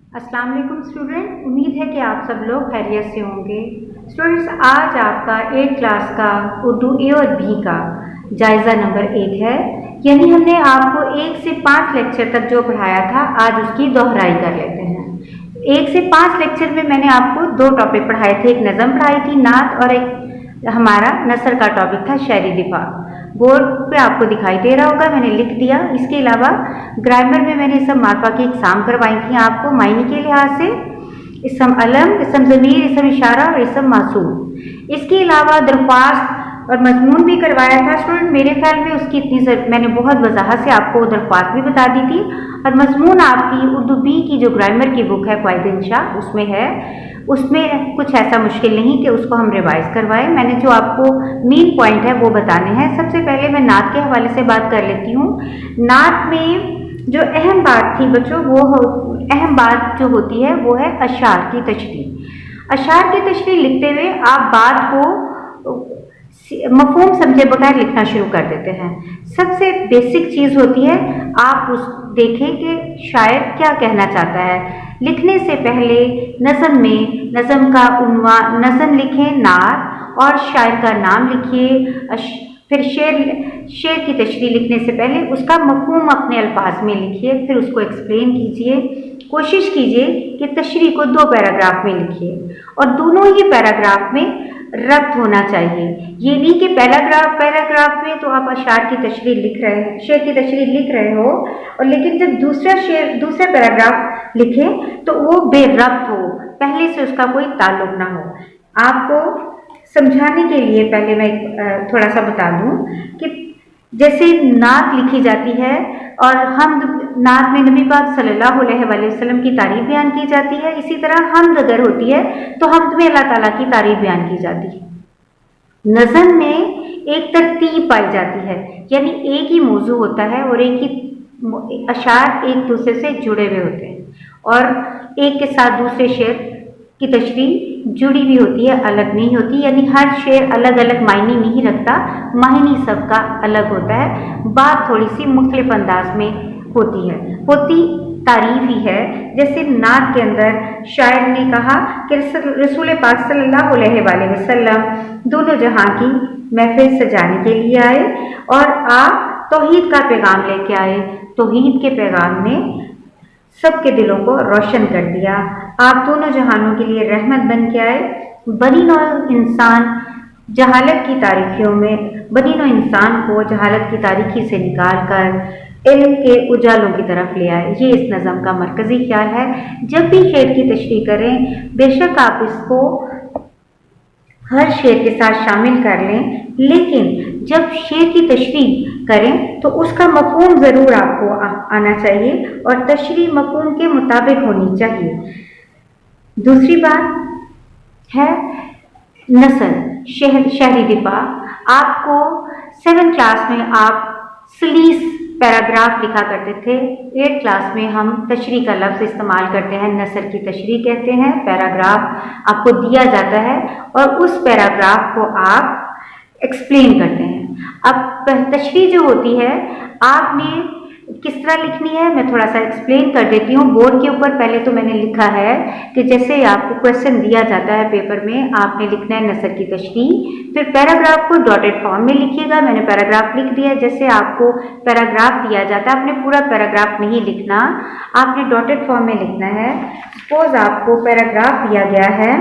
अस्सलाम वालेकुम स्टूडेंट, उम्मीद है कि आप सब लोग खैरियत से होंगे। स्टूडेंट्स, आज आपका 8 क्लास का उर्दू ए और बी का जायज़ा नंबर 1 है। यानी हमने आपको 1 से 5 लेक्चर तक जो पढ़ाया था, आज उसकी दोहराई कर लेते हैं। 1 से 5 लेक्चर में मैंने आपको 2 टॉपिक पढ़ाए थे, एक नज़म पढ़ाई थी नात, और एक हमारा नसर का टॉपिक था शायरी दिफा। बोर्ड पे आपको दिखाई दे रहा होगा, मैंने लिख दिया। इसके अलावा ग्रामर में मैंने सब मार्फा की एग्जाम करवाई थी आपको मायने के लिहाज से, इसम अलम, इसम ज़मीर, इसम इशारा और इसम मासूम। इसके अलावा दरख्वास्त और मजमून भी करवाया था स्टूडेंट। मेरे ख्याल में उसकी मैंने बहुत वजाहत से आपको दरख्वास्त भी बता दी थी, और मजमून आपकी उर्दू बी की जो ग्रामर की बुक है क्वाइद इंशा उसमें है। उसमें कुछ ऐसा मुश्किल नहीं कि उसको हम रिवाइज करवाएं। मैंने जो आपको मेन पॉइंट है वो बताने हैं। सबसे पहले मैं नात के हवाले से बात कर लेती हूँ। नात में जो अहम बात थी बच्चों, अहम बात जो होती है वो है अशार की तशरीह। अशार की तशरीह लिखते हुए आप बात को मफहूम समझे बगैर लिखना शुरू कर देते हैं। सबसे बेसिक चीज़ होती है, आप उस देखें कि शायर क्या कहना चाहता है। लिखने से पहले नज़म में नज़म का उन्वान, नज़म लिखें नात, और शायर का नाम लिखिए। फिर शेर की तशरीह लिखने से पहले उसका मफहूम अपने अल्फाज में लिखिए, फिर उसको एक्सप्लेन कीजिए। कोशिश कीजिए कि तशरीह को 2 पैराग्राफ में लिखिए, और दोनों ही पैराग्राफ में रब्त होना चाहिए। ये नहीं कि पैराग्राफ में तो आप अशार की तशरीह लिख रहे हैं, शेर की तशरीह लिख रहे हो, और लेकिन जब दूसरा पैराग्राफ लिखें तो वो बेरब्त हो, पहले से उसका कोई ताल्लुक ना हो। आपको समझाने के लिए पहले मैं थोड़ा सा बता दूं कि जैसे नात लिखी जाती है और हमद, नात में नबी पाक सल्लल्लाहु अलैहि वसल्लम की तारीफ बयान की जाती है, इसी तरह हमद अगर होती है तो हमद में अल्लाह ताला की तारीफ बयान की जाती है। नज़म में एक तरतीब पाई जाती है, यानी एक ही मौजू होता है और एक ही अशार एक दूसरे से जुड़े हुए होते हैं, और एक के साथ दूसरे शेर की तशरीह जुड़ी भी होती है, अलग नहीं होती। यानी हर शेर अलग अलग मायने नहीं रखता, मायने सबका अलग होता है। बात थोड़ी सी मुख्तलिफ अंदाज में होती तारीफ ही है। जैसे नात के अंदर शायर ने कहा कि रसूल पाक सल्लल्लाहु अलैहि वसल्लम दोनों जहां की महफिल सजाने के लिए आए, और आप तौहीद का पैगाम लेके आए। तौहीद के पैगाम ने सबके दिलों को रोशन कर दिया। आप दोनों जहानों के लिए रहमत बन के आए। बनी नौ इंसान जहालत की तारीखियों में, बनी नौ इंसान को जहालत की तारीखी से निकाल कर इल्म के उजालों की तरफ ले आए। ये इस नज़म का मरकज़ी ख्याल है। जब भी शेर की तशरीह करें, बेशक आप इसको हर शेर के साथ शामिल कर लें, लेकिन जब शेर की तशरीह करें तो उसका मफहूम ज़रूर आपको आना चाहिए, और तशरीह मफहूम के मुताबिक होनी चाहिए। दूसरी बात है नसर, शायरी दिफा। आपको 7 क्लास में आप सलीस पैराग्राफ लिखा करते थे। 8 क्लास में हम तशरीह का लफ्ज़ इस्तेमाल करते हैं, नसर की तशरीह कहते हैं। पैराग्राफ आपको दिया जाता है और उस पैराग्राफ को आप एक्सप्लेन करते हैं। अब तशरीह जो होती है आपने किस तरह लिखनी है, मैं थोड़ा सा एक्सप्लेन कर देती हूँ। बोर्ड के ऊपर पहले तो मैंने लिखा है कि जैसे आपको क्वेश्चन दिया जाता है पेपर में, आपने लिखना है नसर की तशरीह, फिर पैराग्राफ को डॉटेड फॉर्म में लिखिएगा। मैंने पैराग्राफ लिख दिया। जैसे आपको पैराग्राफ दिया जाता है, आपने पूरा पैराग्राफ नहीं लिखना, आपने डॉटेड फॉर्म में लिखना है। सपोज आपको पैराग्राफ दिया गया है,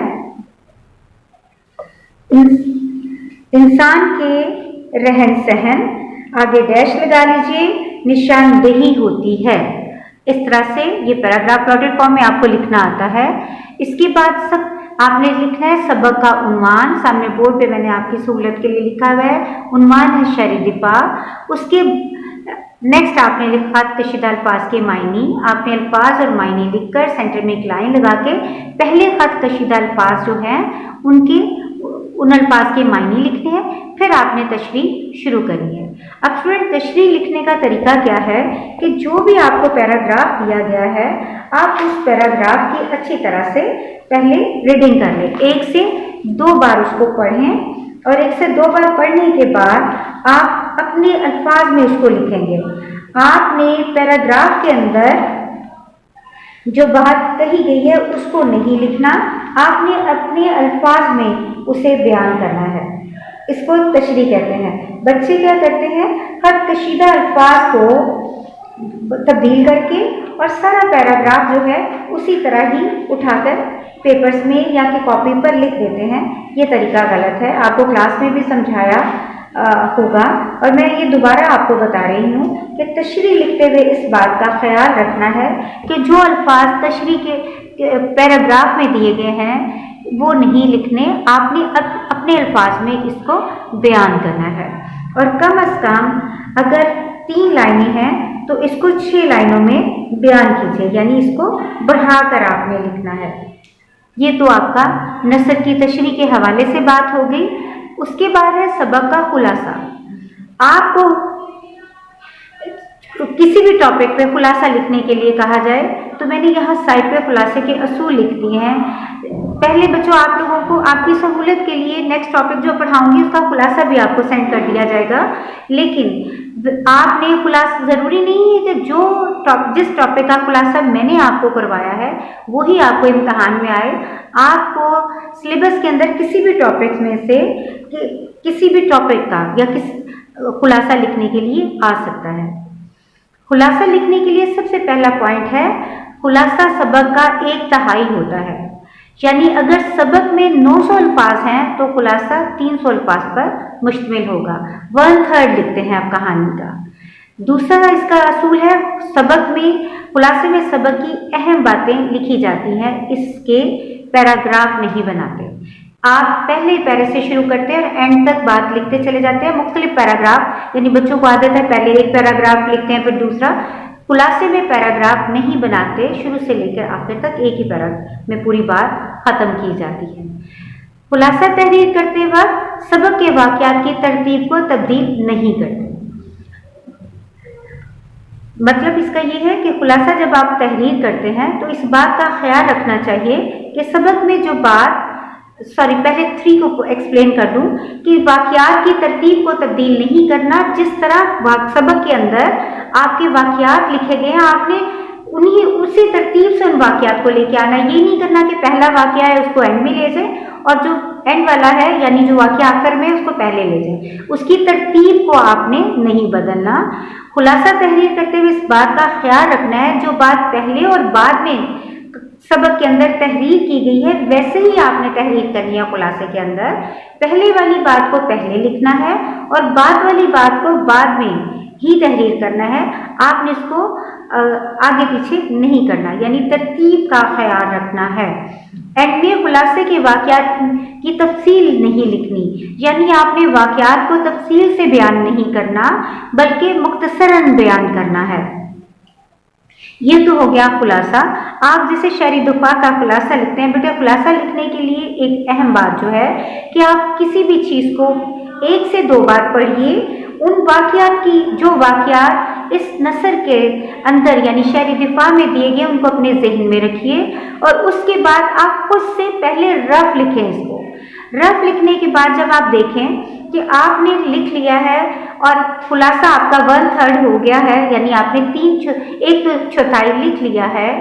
इंसान के रहन सहन, आगे डैश लगा लीजिए, निशानदेही होती है। इस तरह से ये पैराग्राफ डॉटेड फॉर्म में आपको लिखना आता है। इसके बाद आपने लिखना है सबक का उन्वान। सामने बोर्ड पे मैंने आपकी सहूलत के लिए लिखा हुआ है, उन्वान है शायरी दिफा। उसके नेक्स्ट आपने लिखा कशीदा अल्फाज के मायने। आपने अल्फाज और मायने लिखकर सेंटर में एक लाइन लगा के पहले खत कशीदा अल्फाज जो हैं उन अल्फाज के मायने लिखने हैं, फिर आपने तशरीह शुरू करनी है। अब स्टूडेंट, तशरीह लिखने का तरीका क्या है कि जो भी आपको पैराग्राफ दिया गया है, आप उस पैराग्राफ की अच्छी तरह से पहले रीडिंग कर लें। 1 से 2 बार उसको पढ़ें, और 1 से 2 बार पढ़ने के बाद आप अपने अल्फाज में उसको लिखेंगे। आपने पैराग्राफ के अंदर जो बात कही गई ہے اس کو نہیں لکھنا، آپ نے اپنے الفاظ میں اسے بیان کرنا ہے، اس کو تشریح کہتے ہیں۔ بچے کیا کرتے ہیں، ہر کشیدہ الفاظ کو تبدیل کر کے اور سارا پیراگراف جو ہے اسی طرح ہی اٹھا کر پیپرز میں یا کہ کاپی پر لکھ دیتے ہیں۔ یہ طریقہ غلط ہے، آپ کو کلاس میں بھی سمجھایا ہوگا، اور میں یہ دوبارہ آپ کو بتا رہی ہوں کہ تشریح لکھتے ہوئے اس بات کا خیال رکھنا ہے کہ جو الفاظ تشریح کے پیراگراف میں دیے گئے ہیں وہ نہیں لکھنے، آپ نے اپنے الفاظ میں اس کو بیان کرنا ہے، اور کم از کم اگر 3 لائنیں ہیں تو اس کو 6 لائنوں میں بیان کیجیے، یعنی اس کو بڑھا کر آپ نے لکھنا ہے۔ یہ تو آپ کا نثر کی تشریح کے حوالے سے بات ہو گئی۔ اس کے بعد ہے سبق کا خلاصہ۔ آپ کو کسی بھی ٹاپک پہ خلاصہ لکھنے کے لیے کہا جائے تو میں نے یہاں سائٹ پہ خلاصے کے اصول لکھ دیے ہیں۔ پہلے بچوں آپ لوگوں کو آپ کی سہولت کے لیے نیکسٹ ٹاپک جو پڑھاؤں گی اس کا خلاصہ بھی آپ کو سینڈ کر دیا جائے گا، لیکن آپ نے خلاصہ ضروری نہیں ہے کہ جس ٹاپک کا خلاصہ میں نے آپ کو کروایا ہے وہی آپ کو امتحان میں آئے۔ آپ کو سلیبس کے اندر کسی بھی ٹاپک میں سے کسی بھی ٹاپک کا یا خلاصہ لکھنے کے لیے آ سکتا ہے۔ خلاصہ لکھنے کے لیے سب سے پہلا پوائنٹ ہے، خلاصہ سبق کا 1/3 ہوتا ہے، یعنی اگر سبق میں 900 الفاظ ہیں تو خلاصہ 300 الفاظ پر مشتمل ہوگا، 1/3 لکھتے ہیں آپ کہانی کا۔ دوسرا اس کا اصول ہے، خلاصے میں سبق کی اہم باتیں لکھی جاتی ہیں، اس کے پیراگراف نہیں بناتے۔ آپ پہلے پیرے سے شروع کرتے ہیں اور اینڈ تک بات لکھتے چلے جاتے ہیں، مختلف پیراگراف، یعنی بچوں کو عادت ہے پہلے ایک پیراگراف لکھتے ہیں پھر دوسرا۔ خلاصے میں پیراگراف نہیں بناتے، شروع سے لے کر آخر تک ایک ہی پیراگراف میں پوری بات ختم کی جاتی ہے۔ خلاصہ تحریر کرتے وقت سبق کے واقعات کی ترتیب کو تبدیل نہیں کرتے۔ مطلب اس کا یہ ہے کہ خلاصہ جب آپ تحریر کرتے ہیں تو اس بات کا خیال رکھنا چاہیے کہ سبق میں جو پہلے 3 کو ایکسپلین کر دوں کہ واقعات کی ترتیب کو تبدیل نہیں کرنا۔ جس طرح سبق کے اندر آپ کے واقعات لکھے گئے ہیں آپ نے اسی ترتیب سے ان واقعات کو لے کے آنا، یہ نہیں کرنا کہ پہلا واقعہ ہے اس کو اینڈ میں لے جائیں اور جو اینڈ والا ہے یعنی جو واقعہ آخر میں اس کو پہلے لے جائیں، اس کی ترتیب کو آپ نے نہیں بدلنا۔ خلاصہ تحریر کرتے ہوئے اس بات کا خیال رکھنا ہے جو بات پہلے اور بعد میں سبق کے اندر تحریر کی گئی ہے ویسے ہی آپ نے تحریر کرنی ہے۔ خلاصے کے اندر پہلے والی بات کو پہلے لکھنا ہے اور بعد والی بات کو بعد میں ہی تحریر کرنا ہے، آپ نے اس کو آگے پیچھے نہیں کرنا، یعنی ترتیب کا خیال رکھنا ہے۔ اینڈ میں خلاصے کے واقعات کی تفصیل نہیں لکھنی، یعنی آپ نے واقعات کو تفصیل سے بیان نہیں کرنا بلکہ مختصراً بیان کرنا ہے۔ یہ تو ہو گیا خلاصہ۔ آپ جیسے شعری دفاع کا خلاصہ لکھتے ہیں، بیٹے خلاصہ لکھنے کے لیے ایک اہم بات جو ہے کہ آپ کسی بھی چیز کو 1 سے 2 بار پڑھیے، ان واقعات کی جو واقعات اس نثر کے اندر یعنی شعری دفاع میں دیے گئے ان کو اپنے ذہن میں رکھیے، اور اس کے بعد آپ خود سے پہلے رف لکھیں۔ اس کو رف لکھنے کے بعد جب آپ دیکھیں کہ آپ نے لکھ لیا ہے اور خلاصہ آپ کا 1/3 ہو گیا ہے، یعنی آپ نے 1/4 لکھ لیا ہے،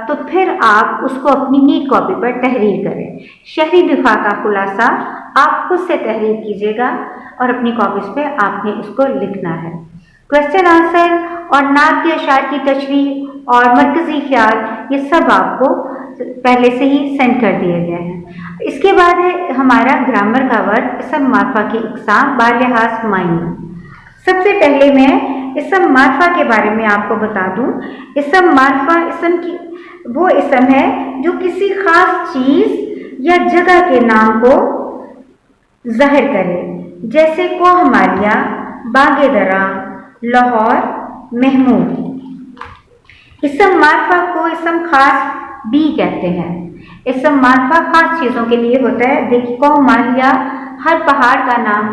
تو پھر آپ اس کو اپنی نیٹ کاپی پر تحریر کریں۔ شعری دفاع کا خلاصہ آپ خود سے تحریر کیجیے گا اور اپنی کاپیز پہ آپ نے اس کو لکھنا ہے۔ کوشچن آنسر اور نعت کے اشعار کی تشریح اور مرکزی خیال یہ سب آپ کو پہلے سے ہی سینڈ کر دیا گیا ہے۔ اس کے بعد ہے ہمارا گرامر کا ورڈ اسم معرفہ کی اقسام بالحاظ معنی۔ سب سے پہلے میں اسم معرفہ کے بارے میں آپ کو بتا دوں۔ اسم معرفہ وہ اسم ہے جو کسی خاص چیز یا جگہ کے نام کو ظاہر کرے، جیسے کوہ مالیہ، باغ درہ، لاہور، محمود۔ اسم معرفہ کو اسم خاص بھی کہتے ہیں۔ اسم معرفہ خاص چیزوں کے لیے ہوتا ہے۔ دیکھیے کوہ مالیہ ہر پہاڑ کا نام،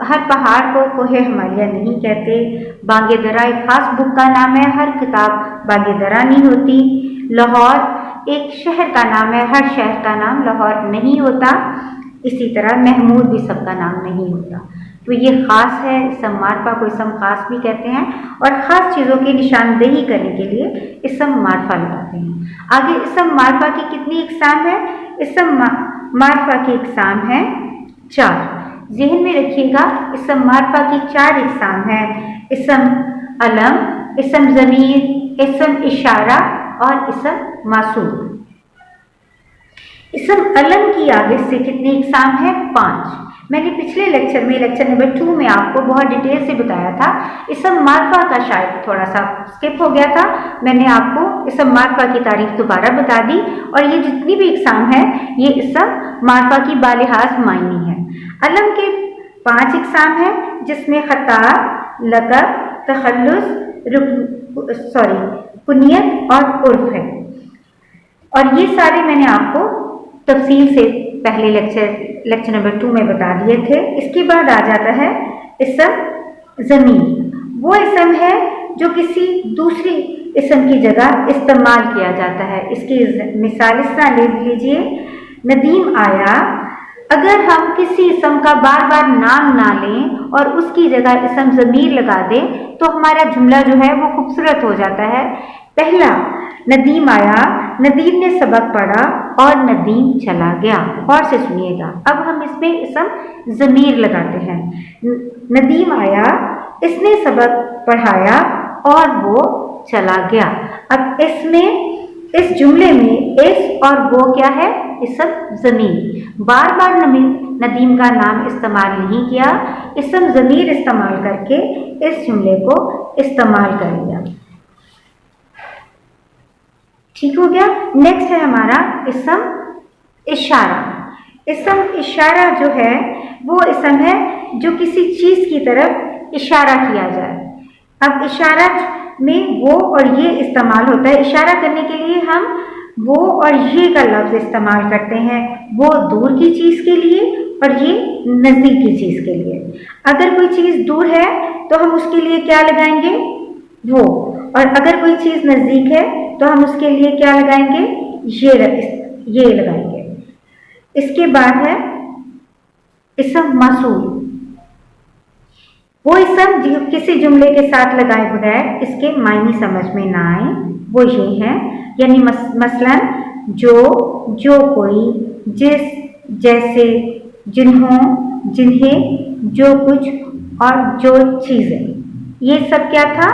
ہر پہاڑ کو کوہ ہمالیہ نہیں کہتے۔ باغ درہ ایک خاص بک کا نام ہے، ہر کتاب باغ درہ نہیں ہوتی۔ لاہور ایک شہر کا نام ہے، ہر شہر کا نام لاہور نہیں ہوتا۔ اسی طرح محمود بھی سب کا نام نہیں ہوتا۔ तो ये ख़ास है, इसम मारफा को इसम ख़ास भी कहते हैं और ख़ास चीज़ों की निशानदेही करने के लिए इसम मारफा लगाते हैं। आगे इसम मारफा की कितनी इकसाम है? इसम मारफा की इकसाम है 4। ज़हन में रखिएगा, इसम मारफा की 4 इकसाम है। इसम अलम, इसम ज़मीर, इसम इशारा और इसम मासूल। इसम अलम की आगे से कितनी इकसाम है? 5। मैंने पिछले लेक्चर में, लेक्चर नंबर 2 में आपको बहुत डिटेल से बताया था। इसम मारफा का शायद थोड़ा सा स्किप हो गया था, मैंने आपको इसम मारफा की तारीफ दोबारा बता दी और ये जितनी भी इकसाम है ये इसम मारफा की बालिहाज मायनी है। अलम के 5 इकसाम है जिसमें खताब, लक़ब, तखल्लुस, कुनियत और उर्फ है और ये सारे मैंने आपको तफसील से पहले लेक्चर नंबर 2 में बता दिए थे। इसके बाद आ जाता है इसम ज़मीर। वो इसम है जो किसी दूसरी इसम की जगह इस्तेमाल किया जाता है। इसकी मिसाल इस तरह ले लीजिए, नदीम आया। अगर हम किसी इसम का बार बार नाम ना लें और उसकी जगह इसम ज़मीर लगा दें तो हमारा जुमला जो है वो खूबसूरत हो जाता है। पहला, नदीम आया, नदीम ने सबक पढ़ा और नदीम चला गया। और से सुनिएगा, अब हम इसमें इसम ज़मीर लगाते हैं। नदीम आया, इसने सबक पढ़ाया और वो चला गया। अब इसमें, इस जुमले में इस और वो क्या है? इसम ज़मीर। बार बार नदीम का नाम इस्तेमाल नहीं किया, इसम ज़मीर इस्तेमाल करके इस जुमले को इस्तेमाल कर लिया। ठीक हो गया। नेक्स्ट है हमारा इसम इशारा। इसम इशारा जो है वो इसम है जो किसी चीज़ की तरफ इशारा किया जाए। अब इशारा में वो और ये इस्तेमाल होता है। इशारा करने के लिए हम वो और ये का लफ्ज़ इस्तेमाल करते हैं। वो दूर की चीज़ के लिए और ये नज़दीक की चीज़ के लिए। अगर कोई चीज़ दूर है तो हम उसके लिए क्या लगाएंगे? वो। और अगर कोई चीज़ नज़दीक है तो हम उसके लिए क्या लगाएंगे? ये लगाएंगे। इसके बाद है इसम मासूल। वो इसम जो किसी जुमले के साथ लगाए बगैर इसके मायने समझ में ना आए, वो ये हैं, यानी मसलन जो कोई, जिस, जैसे, जिन्हों, जिन्हें, जो कुछ और जो चीज़ें। ये सब क्या था?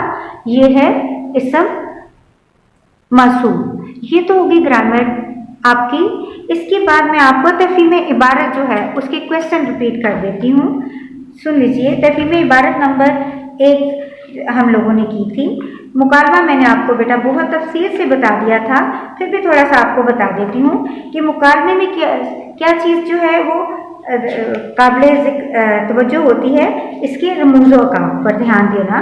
ये है इसम मासूल। ये तो होगी ग्रामर आपकी। इसके बाद मैं आपको तफहीम इबारत जो है उसके क्वेश्चन रिपीट कर देती हूँ, सुन लीजिए। तफहीम इबारत नंबर 1 हम लोगों ने की थी। मुकालमा मैंने आपको बेटा बहुत तफसील से बता दिया था, फिर भी थोड़ा सा आपको बता देती हूँ कि मुकालमे में क्या चीज़ जो है वो काबिल तवज्जो होती है। इसके रमूज़ों का पर ध्यान देना।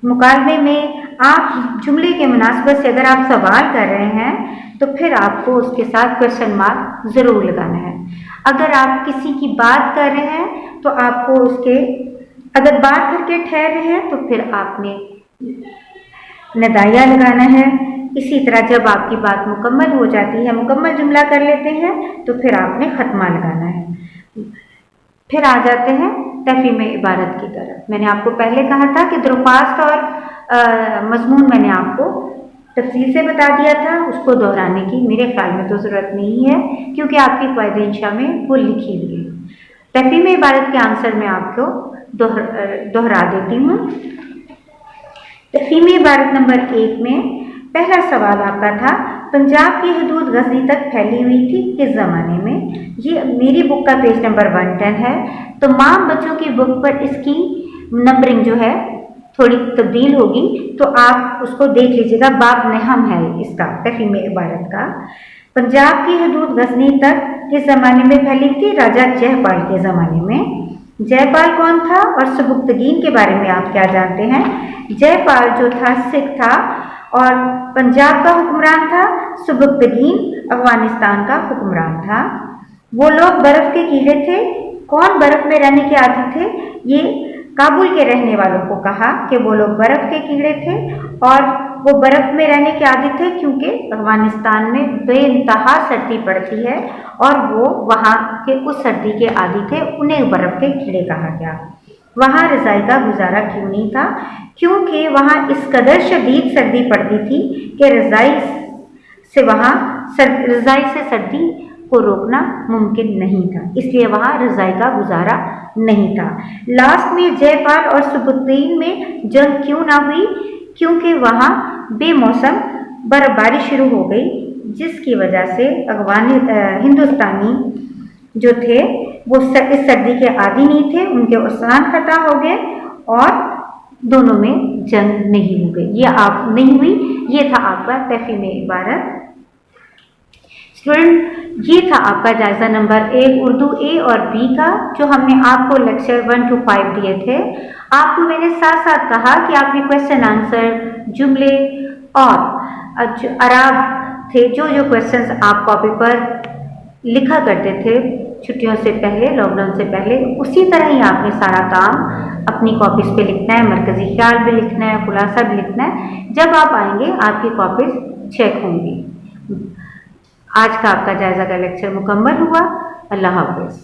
मुकालमे में आप जुमले के मुनासिबत से अगर आप सवाल कर रहे हैं तो फिर आपको उसके साथ क्वेश्चन मार्क ज़रूर लगाना है। अगर आप किसी की बात कर रहे हैं तो आपको उसके, अगर बात करके ठहर रहे हैं तो फिर आपने नदाया लगाना है। इसी तरह जब आपकी बात मुकम्मल हो जाती है, मुकम्मल जुमला कर लेते हैं तो फिर आपने ख़त्मा लगाना है। फिर आ जाते हैं तफहीम इबारत की तरफ। मैंने आपको पहले कहा था कि दरख्वास्त और मजमून मैंने आपको तफसील से बता दिया था, उसको दोहराने की मेरे ख्याल में तो ज़रूरत नहीं है क्योंकि आपकी क़वाइद इंशा में वो लिखी हुई है। तफहीम इबारत के आंसर मैं आपको दोहरा देती हूँ। तफहीम इबारत नंबर 1 में पहला सवाल आपका था, पंजाब की हदूद गजनी तक फैली हुई थी किस ज़माने में? ये मेरी बुक का पेज नंबर 110 है। तमाम बच्चों की बुक पर इसकी नंबरिंग जो है थोड़ी तब्दील होगी, तो आप उसको देख लीजिएगा। बाब नहम है इसका, तफहीम इबारत का। पंजाब की हदूद गजनी तक किस ज़माने में फैली थी? राजा जयपाल के ज़माने में। जयपाल कौन था और सबुक्तगीन के बारे में आप क्या जानते हैं? जयपाल जो था सिख था और पंजाब का हुक्मरान था। सबुक्तगीन अफगानिस्तान का हुक्मरान था। वो लोग बर्फ़ के कीड़े थे। कौन बर्फ़ में रहने के आदी थे? ये काबुल के रहने वालों को कहा कि वो लोग बर्फ़ के कीड़े थे और वो बर्फ़ में रहने के आदी थे क्योंकि अफगानिस्तान में बेइंतहा सर्दी पड़ती है और वो वहाँ के उस सर्दी के आदी थे, उन्हें बर्फ़ के कीड़े कहा गया। वहाँ रज़ाई का गुजारा क्यों नहीं था, क्योंकि वहाँ इस कदर शदीद सर्दी पड़ती थी कि रज़ाई से सर्दी को रोकना मुमकिन नहीं था, इसलिए वहाँ रज़ाई का गुजारा नहीं था। लास्ट में जयपाल और सुबुद्दीन में जंग क्यों ना हुई, क्योंकि वहाँ बेमौसम बर्फबारी शुरू हो गई, जिसकी वजह से हिंदुस्तानी जो थे वो इस सर्दी के आदी नहीं थे, उनके उस्तान खता हो गए और दोनों में जंग नहीं हो गई, ये आप नहीं हुई। ये था आपका तफहीम इबारत। स्टूडेंट, ये था आपका जायज़ा नंबर 1 उर्दू ए और बी का, जो हमने आपको लेक्चर 1 to 5 दिए थे। आपको मैंने साथ साथ कहा कि आपने क्वेश्चन आंसर, जुमले और जो अराब थे, जो क्वेश्चंस आप कॉपी पर लिखा करते थे छुट्टियों से पहले, लॉकडाउन से पहले, उसी तरह ही आपने सारा काम अपनी कॉपीज पे लिखना है, मरकजी ख्याल भी लिखना है, खुलासा भी लिखना है। जब आप आएंगे आपकी कॉपीज चेक होंगी। आज का आपका जायज़ा का लेक्चर मुकम्मल हुआ। अल्लाह हाफ़िज़।